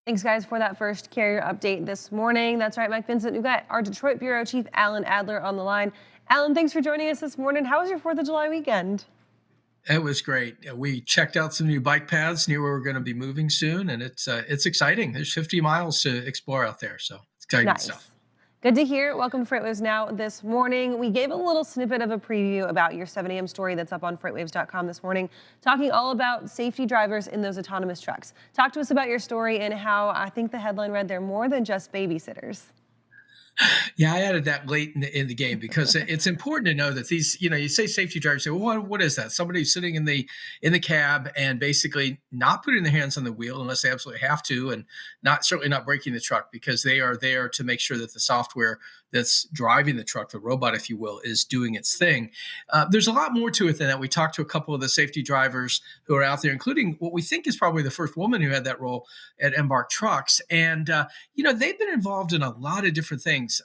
Thanks, guys, for that first carrier update this morning. That's right, Mike Vincent. We've got our Detroit Bureau Chief, Alan Adler, on the line. Alan, thanks for joining us this morning. How was your 4th of July weekend? It was great. We checked out some new bike paths near where we're going to be moving soon, and it's exciting. There's 50 miles to explore out there, so it's exciting Nice. stuff. Good to hear. Welcome to FreightWaves Now this morning. We gave a little snippet of a preview about your 7 a.m. story that's up on FreightWaves.com this morning, talking all about safety drivers in those autonomous trucks. Talk to us about your story and how I think the headline read they're more than just babysitters. Yeah, I added that late in the game because it's important to know that these, you say safety drivers, say, well, what is that? Somebody who's sitting in the cab and basically not putting their hands on the wheel unless they absolutely have to, and certainly not braking the truck, because they are there to make sure that the software that's driving the truck, the robot, if you will, is doing its thing. There's a lot more to it than that. We talked to a couple of the safety drivers who are out there, including what we think is probably the first woman who had that role at Embark Trucks. And, they've been involved in a lot of different things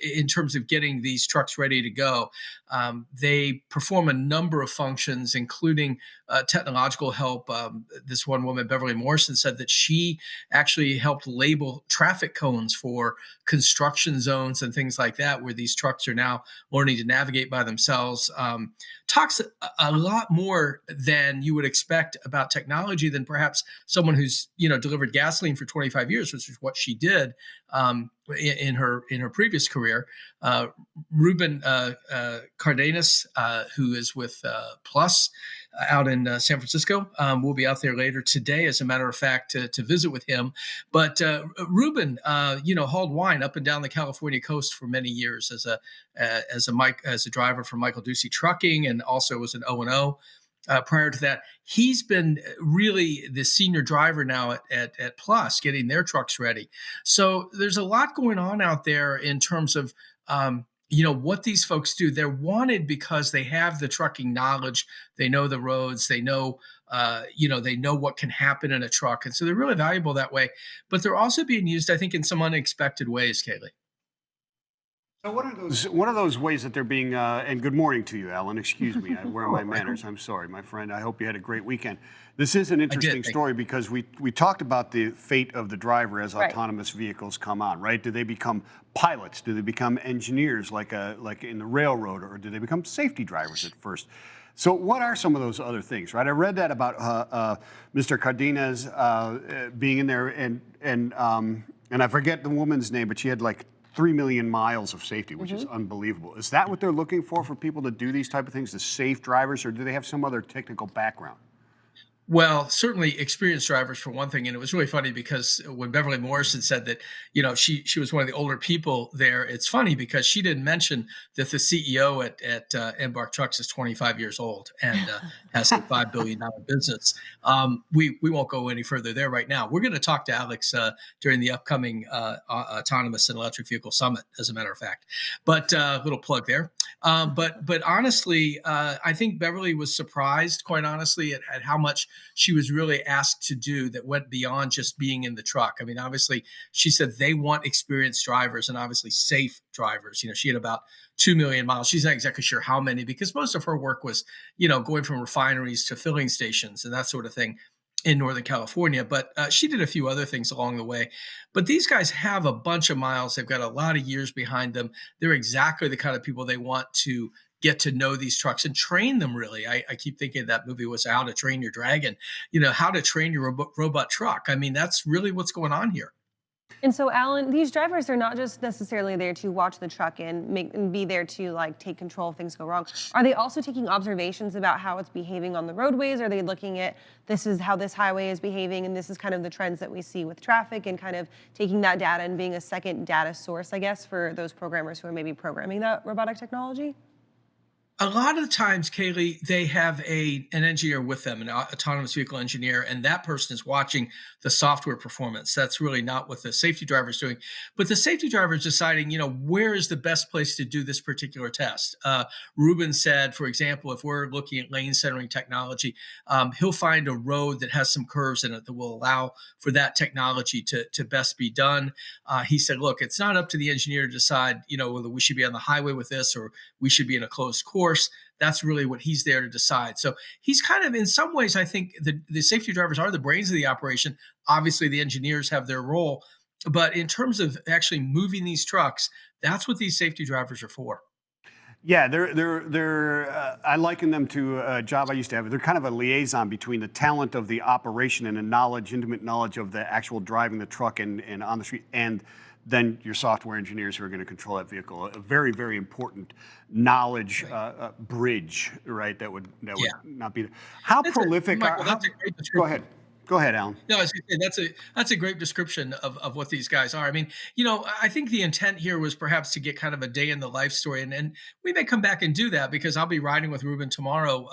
in terms of getting these trucks ready to go. They perform a number of functions, including technological help. This one woman, Beverly Morrison, said that she actually helped label traffic cones for construction zones and things like that, where these trucks are now learning to navigate by themselves. Talks a lot more than you would expect about technology than perhaps someone who's delivered gasoline for 25 years, which is what she did in her previous career. Ruben Cardenas, who is with Plus out in San Francisco, will be out there later today, as a matter of fact, to visit with him. But Ruben, hauled wine up and down the California coast for many years as a driver for Michael Ducey Trucking, and also was an O&O. Prior to that, he's been really the senior driver now at Plus, getting their trucks ready. So there's a lot going on out there in terms of what these folks do. They're wanted because they have the trucking knowledge. They know the roads. They know they know what can happen in a truck, and so they're really valuable that way. But they're also being used, I think, in some unexpected ways, Kaylee. So one of those ways that they're being, and good morning to you, Alan. Excuse me, where are my manners? I'm sorry, my friend. I hope you had a great weekend. This is an I did. interesting story because we talked about the fate of the driver as Right. autonomous vehicles come on, right? Do they become pilots? Do they become engineers like in the railroad, or do they become safety drivers at first? So what are some of those other things, right? I read that about Mr. Cardenas being in there, and I forget the woman's name, but she had like 3 million miles of safety, which is unbelievable. Is that what they're looking for people to do these type of things, to safe drivers, or do they have some other technical background? Well, certainly experienced drivers for one thing, and it was really funny because when Beverly Morrison said that, she was one of the older people there. It's funny because she didn't mention that the CEO at Embark Trucks is 25 years old and has a $5 billion business. We won't go any further there right now. We're going to talk to Alex during the upcoming Autonomous and Electric Vehicle Summit, as a matter of fact. But little plug there. But honestly, I think Beverly was surprised, quite honestly, at how much she was really asked to do that went beyond just being in the truck. I mean, obviously, she said they want experienced drivers and obviously safe drivers. She had about 2 million miles. She's not exactly sure how many, because most of her work was, going from refineries to filling stations and that sort of thing in Northern California. But she did a few other things along the way. But these guys have a bunch of miles. They've got a lot of years behind them. They're exactly the kind of people they want to get to know these trucks and train them, really. I keep thinking that movie was How to Train Your Dragon, how to train your robot truck. I mean, that's really what's going on here. And so, Alan, these drivers are not just necessarily there to watch the truck and be there to take control if things go wrong. Are they also taking observations about how it's behaving on the roadways? Are they looking at, this is how this highway is behaving, and this is kind of the trends that we see with traffic, and kind of taking that data and being a second data source, I guess, for those programmers who are maybe programming that robotic technology? A lot of the times, Kaylee, they have an engineer with them, an autonomous vehicle engineer, and that person is watching the software performance. That's really not what the safety driver is doing. But the safety driver is deciding, where is the best place to do this particular test. Ruben said, for example, if we're looking at lane centering technology, he'll find a road that has some curves in it that will allow for that technology to best be done. He said, look, it's not up to the engineer to decide, whether we should be on the highway with this or we should be in a closed course. course, that's really what he's there to decide. So he's kind of, in some ways, I think the safety drivers are the brains of the operation. Obviously, the engineers have their role, but in terms of actually moving these trucks, that's what these safety drivers are for. Yeah, they're. I liken them to a job I used to have. They're kind of a liaison between the talent of the operation and the knowledge, intimate knowledge of the actual driving the truck and on the street, and then your software engineers who are going to control that vehicle. A very, very important knowledge bridge, right? That would Yeah. not be. How prolific Michael, are? that's a great Go description. ahead. Go ahead, Alan. No, I was gonna say that's a great description of what these guys are. I mean, I think the intent here was perhaps to get kind of a day in the life story, and we may come back and do that because I'll be riding with Ruben tomorrow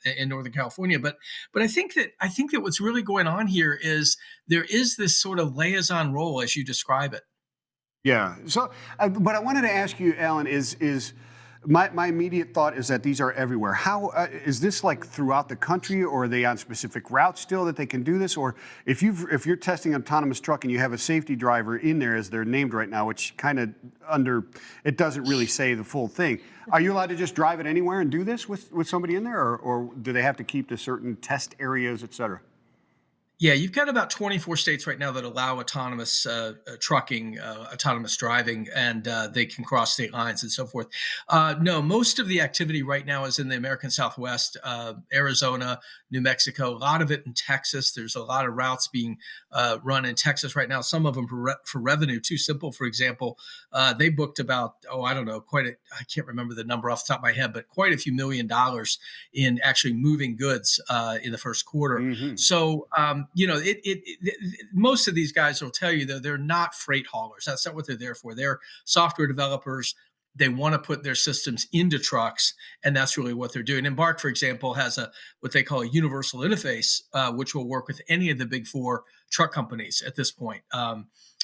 in Northern California. But I think that what's really going on here is there is this sort of liaison role as you describe it. Yeah. So, but I wanted to ask you, Alan, is my immediate thought is that these are everywhere. How is this like throughout the country, or are they on specific routes still that they can do this? Or if you're testing autonomous truck and you have a safety driver in there as they're named right now, which kind of it doesn't really say the full thing. Are you allowed to just drive it anywhere and do this with somebody in there, or do they have to keep to certain test areas, et cetera? Yeah, you've got about 24 states right now that allow autonomous trucking, autonomous driving, and they can cross state lines and so forth. No, most of the activity right now is in the American Southwest, Arizona, New Mexico, a lot of it in Texas. There's a lot of routes being run in Texas right now, some of them for revenue. Too Simple, for example, they booked about, I don't know, I can't remember the number off the top of my head, but quite a few $1 million in actually moving goods in the first quarter. Mm-hmm. So, most of these guys will tell you that they're not freight haulers. That's not what they're there for. They're software developers. They want to put their systems into trucks, and that's really what they're doing. Embark, for example, has what they call a universal interface, which will work with any of the big four truck companies at this point.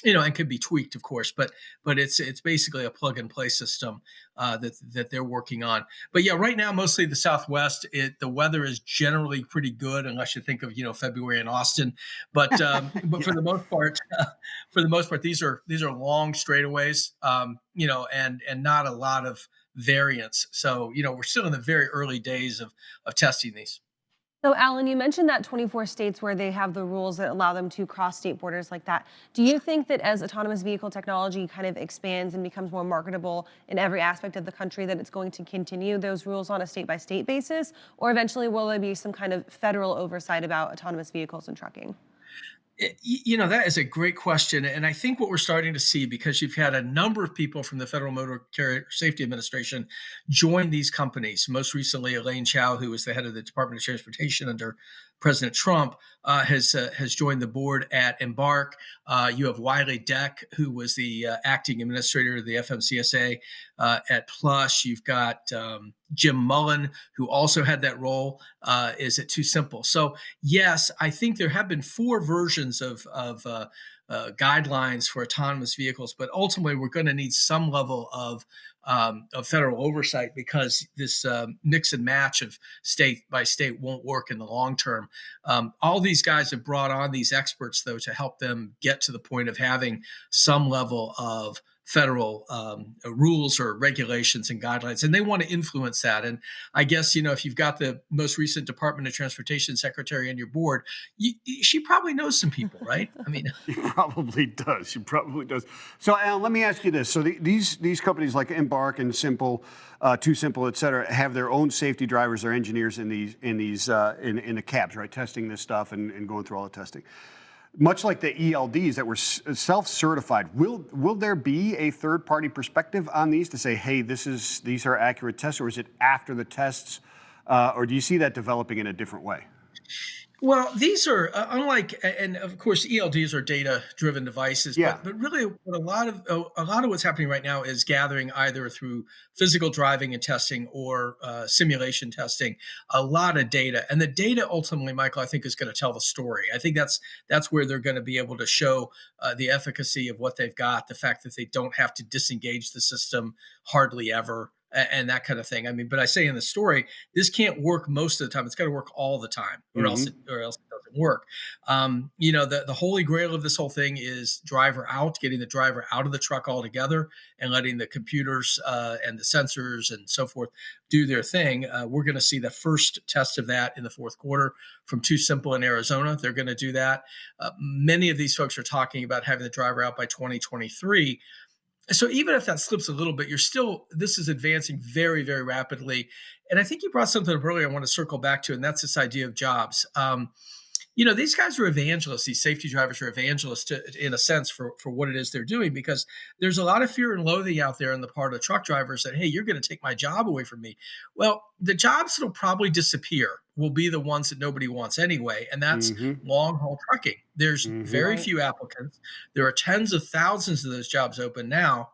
And could be tweaked, of course, but it's basically a plug and play system that they're working on. But yeah, right now, mostly the Southwest. The weather is generally pretty good, unless you think of February in Austin. But for the most part, these are long straightaways, and not a lot of variance. So we're still in the very early days of testing these. So, Alan, you mentioned that 24 states where they have the rules that allow them to cross state borders like that. Do you think that as autonomous vehicle technology kind of expands and becomes more marketable in every aspect of the country, that it's going to continue those rules on a state by state basis? Or eventually will there be some kind of federal oversight about autonomous vehicles and trucking? That is a great question. And I think what we're starting to see, because you've had a number of people from the Federal Motor Carrier Safety Administration join these companies. Most recently, Elaine Chao, who was the head of the Department of Transportation under President Trump, has joined the board at Embark. You have Wiley Deck, who was the acting administrator of the FMCSA at Plush. You've got Jim Mullen, who also had that role, is at Too Simple. So yes, I think there have been four versions of guidelines for autonomous vehicles, but ultimately we're going to need some level of federal oversight, because this mix and match of state by state won't work in the long term. All these guys have brought on these experts, though, to help them get to the point of having some level of federal rules or regulations and guidelines, and they want to influence that. And I guess, if you've got the most recent Department of Transportation secretary on your board, she probably knows some people, right? I mean, She probably does. She probably does. So, Alan, let me ask you this. So these companies like Embark and Simple, Too Simple, et cetera, have their own safety drivers or engineers in the cabs, right? Testing this stuff and going through all the testing. Much like the ELDs that were self-certified, will there be a third-party perspective on these to say, hey, these are accurate tests, or is it after the tests, or do you see that developing in a different way? well, these are unlike, and of course, ELDs are data-driven devices. Yeah. But really, what a lot of what's happening right now is gathering either through physical driving and testing or simulation testing, a lot of data, and the data ultimately, Michael, I think is going to tell the story. I think that's where they're going to be able to show the efficacy of what they've got, the fact that they don't have to disengage the system hardly ever. and that kind of thing. I mean, but I say in the story, this can't work most of the time. It's got to work all the time, or else Hmm. it doesn't work. The holy grail of this whole thing is driver out, getting the driver out of the truck altogether, and letting the computers and the sensors and so forth do their thing. We're going to see the first test of that in the fourth quarter from Too Simple in Arizona. They're going to do that. Many of these folks are talking about having the driver out by 2023. So even if that slips a little bit, this is advancing very, very rapidly. And I think you brought something up earlier I want to circle back to, and that's this idea of jobs. These guys are evangelists. These safety drivers are evangelists in a sense for what it is they're doing, because there's a lot of fear and loathing out there on the part of truck drivers that, hey, you're going to take my job away from me. Well, the jobs that'll probably disappear will be the ones that nobody wants anyway, and that's Hmm. long haul trucking. There's Hmm. very Right. few applicants. There are tens of thousands of those jobs open now.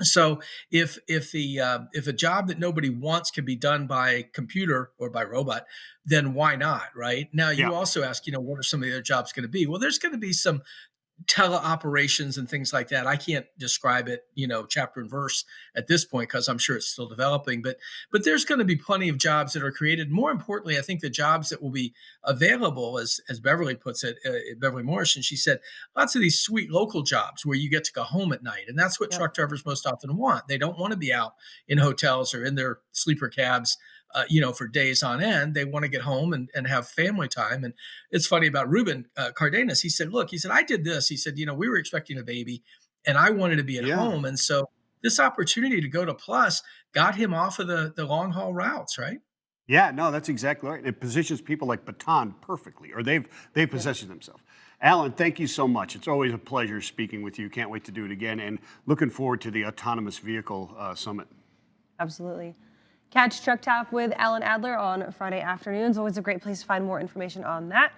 So if a job that nobody wants can be done by computer or by robot, then why not, right? Now Yeah. you also ask, what are some of the other jobs going to be? Well, there's going to be some teleoperations and things like that. I can't describe it, chapter and verse at this point because I'm sure it's still developing. But there's going to be plenty of jobs that are created. More importantly, I think the jobs that will be available, as Beverly puts it, Beverly Morrison, she said, lots of these sweet local jobs where you get to go home at night, and that's what Yep. truck drivers most often want. They don't want to be out in hotels or in their sleeper cabs. For days on end. They want to get home and have family time. And it's funny about Ruben Cardenas. He said, look, he said, I did this. He said, we were expecting a baby and I wanted to be at Yeah. home. And so this opportunity to go to Plus got him off of the long haul routes, right? Yeah, no, that's exactly right. It positions people like Baton perfectly, or they've positioned themselves. Alan, thank you so much. It's always a pleasure speaking with you. Can't wait to do it again, and looking forward to the autonomous vehicle summit. Absolutely. Catch Truck Talk with Alan Adler on Friday afternoons. Always a great place to find more information on that.